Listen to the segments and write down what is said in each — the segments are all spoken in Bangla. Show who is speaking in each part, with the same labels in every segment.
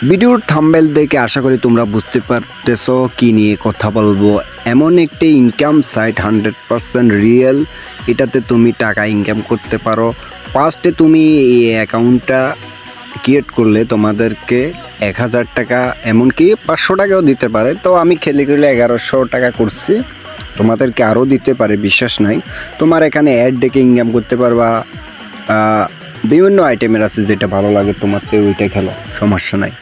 Speaker 1: ভিডিওর থাম্বনেল দেখে আশা করি তোমরা বুঝতে পারতেছো কি নিয়ে কথা বলবো। এমন একটি ইনকাম সাইট 100% রিয়েল, এটাতে তুমি টাকা ইনকাম করতে পারো। ফার্স্টে তুমি এই অ্যাকাউন্টটা ক্রিয়েট করলে তোমাদেরকে 1000 টাকা এমনকি 500 টাকাও দিতে পারে। তো আমি খেলে খেলে 1100 টাকা করছি, তোমাদেরকে আরও দিতে পারে, বিশ্বাস নাই। তোমার এখানে অ্যাড ডেকে ইনকাম করতে পারবা, বিভিন্ন আইটেমের আছে, যেটা ভালো লাগে তোমার তো ওইটা খেলো, সমস্যা নাই।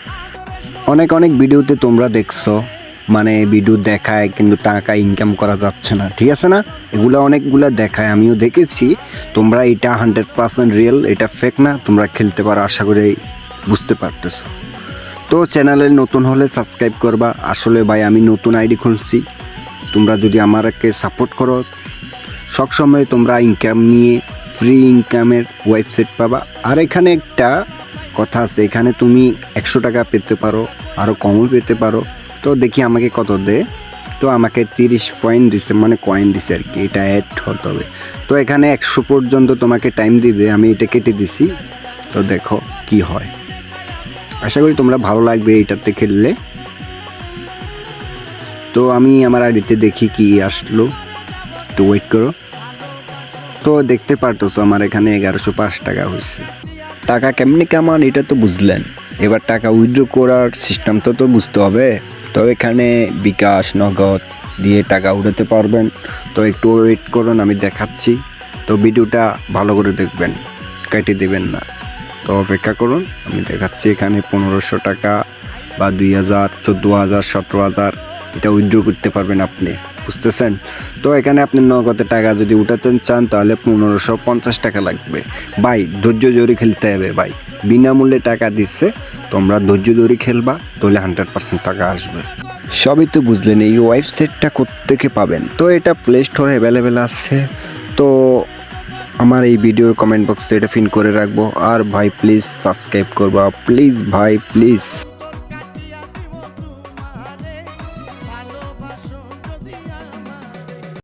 Speaker 1: অনেক অনেক ভিডিওতে তোমরা দেখছো মানে ভিডিও দেখায় কিন্তু টাকা ইনকাম করা যাচ্ছে না, ঠিক আছে না? এগুলো অনেকগুলো দেখায়, আমিও দেখেছি। তোমরা এটা 100% রিয়েল, এটা ফেক না। তোমরা খেলতে পারো, আশা করি বুঝতে পারতেছো। তো চ্যানেলে নতুন হলে সাবস্ক্রাইব করবা। আসলে ভাই আমি নতুন আইডি খুলছি, তোমরা যদি আমাকে সাপোর্ট করো, সবসময় তোমরা ইনকাম নিয়ে ফ্রি ইনকামের ওয়েবসাইট পাবা। আর এখানে একটা কথা আছে, এখানে তুমি 100 টাকা পেতে পারো, আরও কমও পেতে পারো। তো দেখি আমাকে কত দেয়। তো আমাকে 30 পয়েন্ট দিছে, মানে কয়েন দিছে আর কি, এটা অ্যাড হতে হবে। তো এখানে 100 পর্যন্ত তোমাকে টাইম দিবে, আমি এটা কেটে দিছি। তো দেখো কি হয়, আশা করি তোমরা ভালো লাগবে এইটাতে খেললে। তো আমি আমার আইডিতে দেখি কি আসলো, তো ওয়েট করো। তো দেখতে পারতেছো আমার এখানে 1105 টাকা হয়েছে। টাকা কেমনি কামান এটা তো বুঝলেন, এবার টাকা উইথড্র করার সিস্টেম তো বুঝতে হবে। তো এখানে বিকাশ নগদ দিয়ে টাকা উঠাতে পারবেন। তো একটু ওয়েট করুন, আমি দেখাচ্ছি। তো ভিডিওটা ভালো করে দেখবেন, কেটে দেবেন না। তো অপেক্ষা করুন, আমি দেখাচ্ছি। এখানে 1500 টাকা বা 2000, 14,000, 17,000 এটা উইথড্র করতে পারবেন আপনি, বুঝতেছেন? তো এখানে আপনি নগদে টাকা যদি উঠাতে চান তাহলে 1550 টাকা লাগবে। ভাই ধৈর্য ধরে খেলতে হবে ভাই, বিনামূল্যে টাকা দিচ্ছে, তোমরা ধৈর্য ধরে খেলবা, তাহলে 100% টাকা আসবে। সবই তো বুঝলেন। এই ওয়েবসাইটটা কোত্থেকে পাবেন? তো এটা প্লে স্টোরে অ্যাভেলেবেল আছে। তো আমার এই ভিডিওর কমেন্ট বক্সে এটা পিন করে রাখবো। আর ভাই প্লিজ সাবস্ক্রাইব করবা, প্লিজ ভাই প্লিজ।